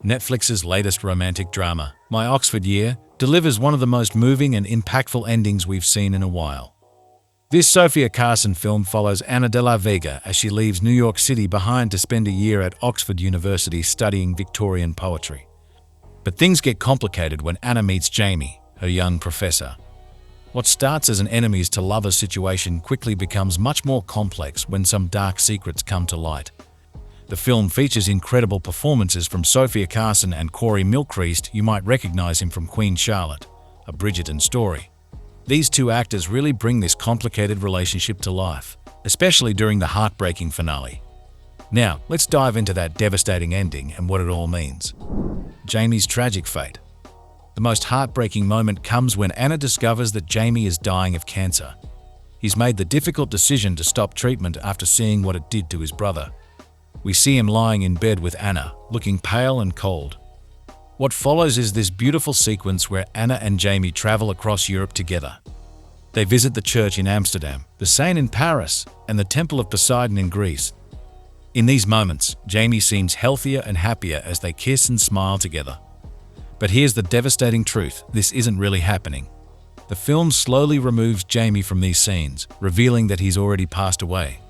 Netflix's latest romantic drama, My Oxford Year, delivers one of the most moving and impactful endings we've seen in a while. This Sofia Carson film follows Ana de la Vega as she leaves New York City behind to spend a year at Oxford University studying Victorian poetry. But things get complicated when Ana meets Jaimes, her young professor. What starts as an enemies to lovers situation quickly becomes much more complex when some dark secrets come to light. The film features incredible performances from Sofia Carson and Mylchreest. You might recognize him from Queen Charlotte, A Bridgerton Story. These two actors really bring this complicated relationship to life, especially during the heartbreaking finale. Now, let's dive into that devastating ending and what it all means. Jaimes' tragic fate. The most heartbreaking moment comes when Ana discovers that Jaimes is dying of cancer. He's made the difficult decision to stop treatment after seeing what it did to his brother. We see him lying in bed with Ana, looking pale and cold. What follows is this beautiful sequence where Ana and Jaimes travel across Europe together. They visit the church in Amsterdam, the Seine in Paris, and the Temple of Poseidon in Greece. In these moments, Jaimes seems healthier and happier as they kiss and smile together. But here's the devastating truth: this isn't really happening. The film slowly removes Jaimes from these scenes, revealing that he's already passed away.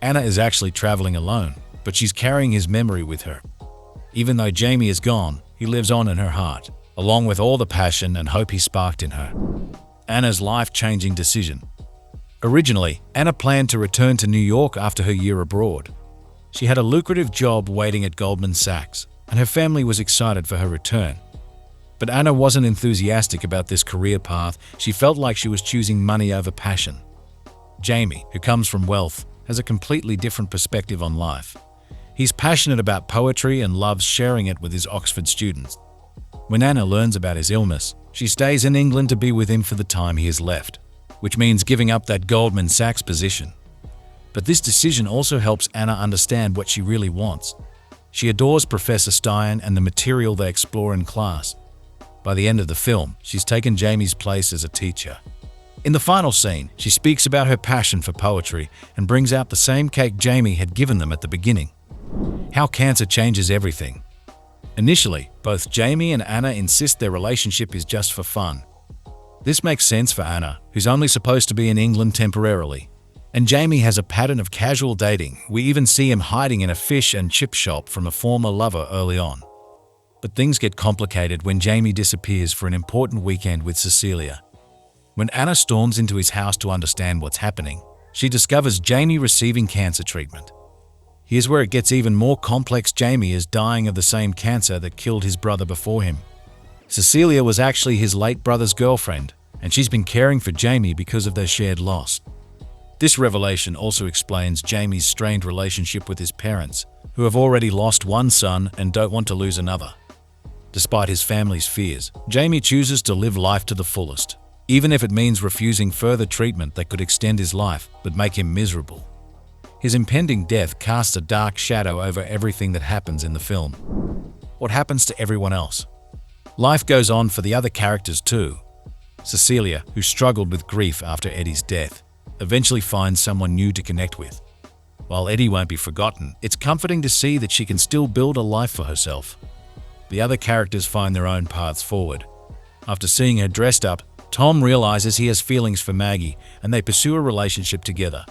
Ana is actually traveling alone, but she's carrying his memory with her. Even though Jaimes is gone, he lives on in her heart, along with all the passion and hope he sparked in her. Ana's life-changing decision. Originally, Ana planned to return to New York after her year abroad. She had a lucrative job waiting at Goldman Sachs, and her family was excited for her return. But Ana wasn't enthusiastic about this career path. She felt like she was choosing money over passion. Jaimes, who comes from wealth, has a completely different perspective on life. He's passionate about poetry and loves sharing it with his Oxford students. When Ana learns about his illness, she stays in England to be with him for the time he has left, which means giving up that Goldman Sachs position. But this decision also helps Ana understand what she really wants. She adores Professor Stein and the material they explore in class. By the end of the film, she's taken Jaimes' place as a teacher. In the final scene, she speaks about her passion for poetry and brings out the same cake Jaimes had given them at the beginning. How cancer changes everything. Initially, both Jaimes and Ana insist their relationship is just for fun. This makes sense for Ana, who's only supposed to be in England temporarily. And Jaimes has a pattern of casual dating. We even see him hiding in a fish and chip shop from a former lover early on. But things get complicated when Jaimes disappears for an important weekend with Cecilia. When Ana storms into his house to understand what's happening, she discovers Jaimes receiving cancer treatment. Here's where it gets even more complex. Jaimes is dying of the same cancer that killed his brother before him. Cecilia was actually his late brother's girlfriend, and she's been caring for Jaimes because of their shared loss. This revelation also explains Jaimes' strained relationship with his parents, who have already lost one son and don't want to lose another. Despite his family's fears, Jaimes chooses to live life to the fullest, even if it means refusing further treatment that could extend his life but make him miserable. His impending death casts a dark shadow over everything that happens in the film. What happens to everyone else? Life goes on for the other characters too. Cecilia, who struggled with grief after Eddie's death, eventually finds someone new to connect with. While Eddie won't be forgotten, it's comforting to see that she can still build a life for herself. The other characters find their own paths forward. After seeing her dressed up, Tom realizes he has feelings for Maggie, and they pursue a relationship together.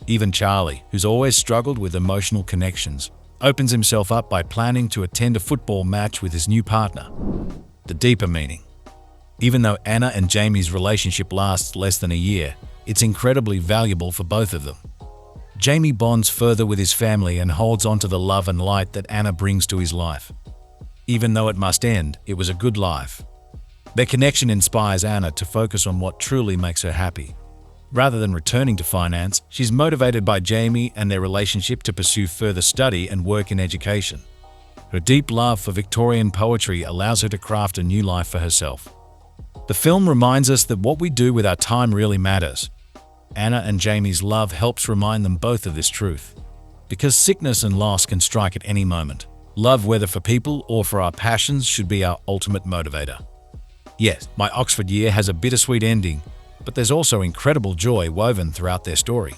Even Charlie, who's always struggled with emotional connections, opens himself up by planning to attend a football match with his new partner. The deeper meaning. Even though Ana and Jaimes' relationship lasts less than a year, it's incredibly valuable for both of them. Jaimes bonds further with his family and holds on to the love and light that Ana brings to his life. Even though it must end, it was a good life. Their connection inspires Ana to focus on what truly makes her happy. Rather than returning to finance, she's motivated by Jaimes and their relationship to pursue further study and work in education. Her deep love for Victorian poetry allows her to craft a new life for herself. The film reminds us that what we do with our time really matters. Ana and Jaimes' love helps remind them both of this truth. Because sickness and loss can strike at any moment, love, whether for people or for our passions, should be our ultimate motivator. Yes, My Oxford Year has a bittersweet ending, but there's also incredible joy woven throughout their story.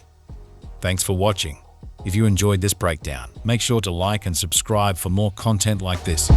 Thanks for watching. If you enjoyed this breakdown, make sure to like and subscribe for more content like this.